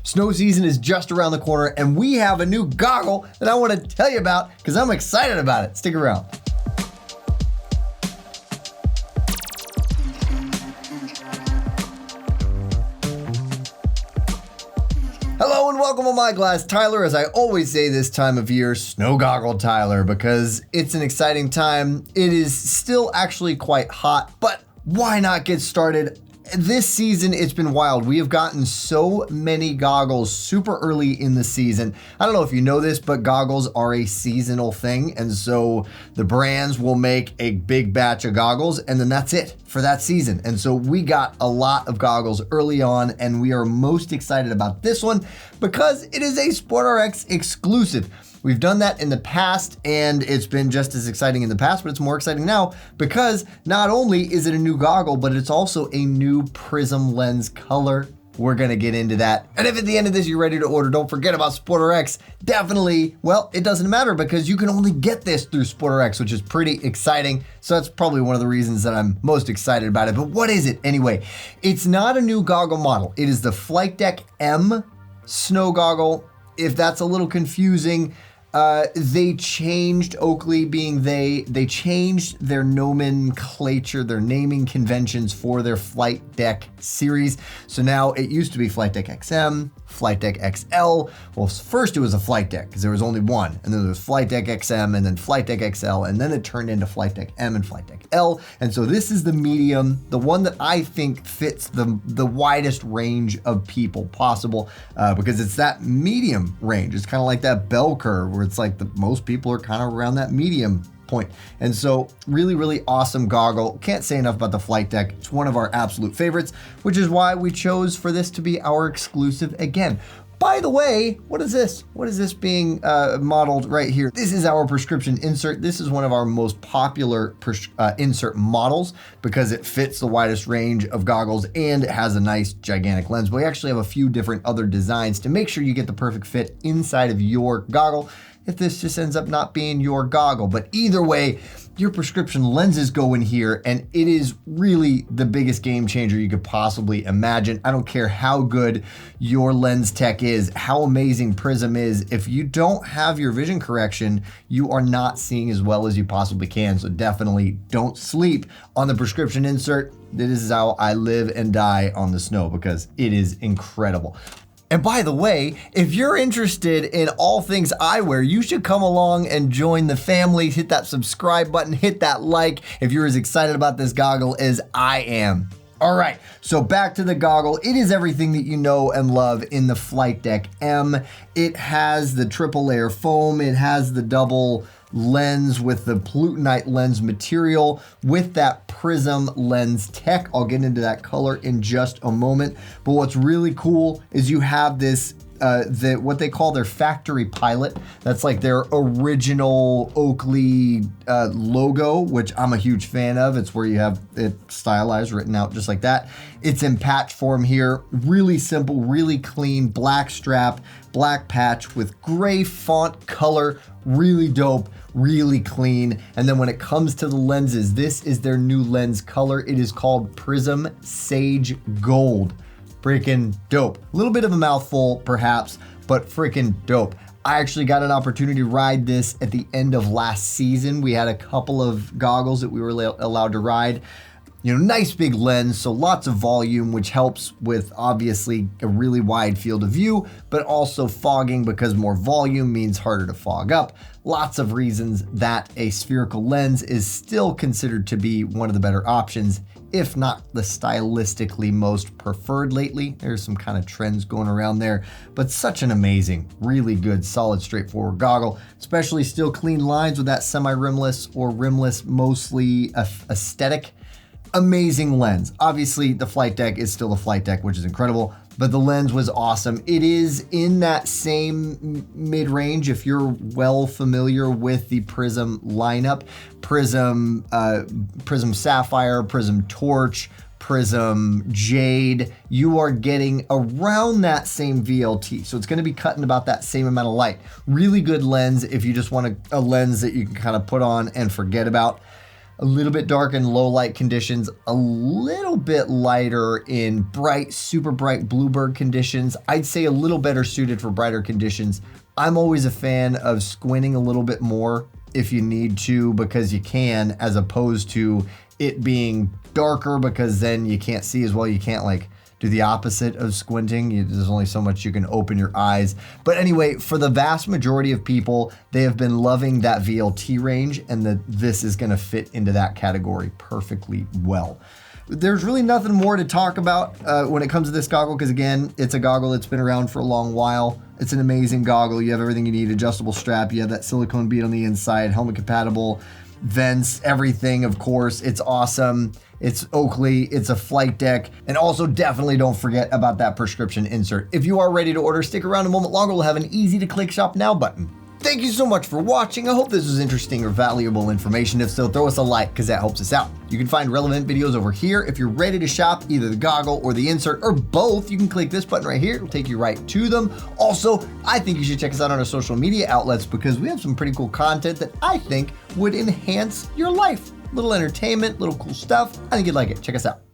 Snow season is just around the corner, and we have a new goggle that I want to tell you about because I'm excited about it. Stick around. Hello and welcome on my glass, Tyler. As I always say this time of year, snow goggle Tyler, because it's an exciting time. It is still actually quite hot, but why not get started? This season, it's been wild. We have gotten so many goggles super early in the season. I don't know if you know this, but goggles are a seasonal thing. And so the brands will make a big batch of goggles and then that's it for that season. And so we got a lot of goggles early on and we are most excited about this one because it is a SportRx exclusive. We've done that in the past and it's been just as exciting in the past, but it's more exciting now because not only is it a new goggle, but it's also a new PRIZM lens color. We're gonna get into that. And if at the end of this you're ready to order, don't forget about SportRx. Definitely, well, it doesn't matter because you can only get this through SportRx, which is pretty exciting. So that's probably one of the reasons that I'm most excited about it. But what is it anyway? It's not a new goggle model. It is the Flight Deck M snow goggle. If that's a little confusing, they changed, Oakley being they changed their nomenclature, their naming conventions for their Flight Deck series. So now it used to be Flight Deck XM, Flight Deck XL. Well, first it was a Flight Deck because there was only one, and then there was Flight Deck XM and then Flight Deck XL, and then it turned into Flight Deck M and Flight Deck L. And so this is the medium, the one that I think fits the widest range of people possible because it's that medium range. It's kind of like that bell curve where it's like most people are kind of around that medium point. And so really, really awesome goggle. Can't say enough about the Flight Deck. It's one of our absolute favorites, which is why we chose for this to be our exclusive again. By the way, what is this? What is this being modeled right here? This is our prescription insert. This is one of our most popular insert models because it fits the widest range of goggles and it has a nice gigantic lens. But we actually have a few different other designs to make sure you get the perfect fit inside of your goggle if this just ends up not being your goggle. But either way, your prescription lenses go in here and it is really the biggest game changer you could possibly imagine. I don't care how good your lens tech is, how amazing PRIZM is. If you don't have your vision correction, you are not seeing as well as you possibly can. So definitely don't sleep on the prescription insert. This is how I live and die on the snow because it is incredible. And by the way, if you're interested in all things eyewear, you should come along and join the family. Hit that subscribe button, hit that like if you're as excited about this goggle as I am. All right, so back to the goggle. It is everything that you know and love in the Flight Deck M. It has the triple layer foam. It has the double lens with the plutonite lens material with that PRIZM lens tech. I'll get into that color in just a moment. But what's really cool is you have this what they call their factory pilot. That's like their original Oakley logo, which I'm a huge fan of. It's where you have it stylized, written out just like that. It's in patch form here. Really simple, really clean, black strap, black patch with gray font color. Really dope, really clean. And then when it comes to the lenses, this is their new lens color. It is called PRIZM Sage Gold. Freaking dope. A little bit of a mouthful perhaps, but freaking dope. I actually got an opportunity to ride this at the end of last season. We had a couple of goggles that we were allowed to ride. You know, nice big lens, so lots of volume, which helps with obviously a really wide field of view, but also fogging because more volume means harder to fog up. Lots of reasons that a spherical lens is still considered to be one of the better options, if not the stylistically most preferred lately. There's some kind of trends going around there, but such an amazing, really good, solid, straightforward goggle, especially still clean lines with that semi-rimless or rimless, mostly aesthetic. Amazing lens. Obviously, the Flight Deck is still the Flight Deck, which is incredible, but the lens was awesome. It is in that same mid-range if you're well familiar with the PRIZM lineup. PRIZM Sapphire, PRIZM Torch, PRIZM Jade, you are getting around that same VLT. So it's going to be cutting about that same amount of light. Really good lens if you just want a lens that you can kind of put on and forget about. a little bit dark in low light conditions, a little bit lighter in bright, super bright bluebird conditions. I'd say a little better suited for brighter conditions. I'm always a fan of squinting a little bit more if you need to, because you can, as opposed to it being darker, because then you can't see as well. You can't like do the opposite of squinting. There's only so much you can open your eyes. But anyway, for the vast majority of people, they have been loving that VLT range, and this is gonna fit into that category perfectly well. There's really nothing more to talk about when it comes to this goggle, because again, it's a goggle that's been around for a long while. It's an amazing goggle. You have everything you need, adjustable strap, you have that silicone bead on the inside, helmet compatible, vents, everything, of course. It's awesome. It's Oakley, it's a flight deck, and also definitely don't forget about that prescription insert. If you are ready to order, stick around a moment longer. We'll have an easy to click shop now button. Thank you so much for watching. I hope this was interesting or valuable information. If so, throw us a like, because that helps us out. You can find relevant videos over here. If you're ready to shop either the goggle or the insert or both, you can click this button right here. It'll take you right to them. Also, I think you should check us out on our social media outlets, because we have some pretty cool content that I think would enhance your life. Little entertainment, little cool stuff. I think you'd like it. Check us out.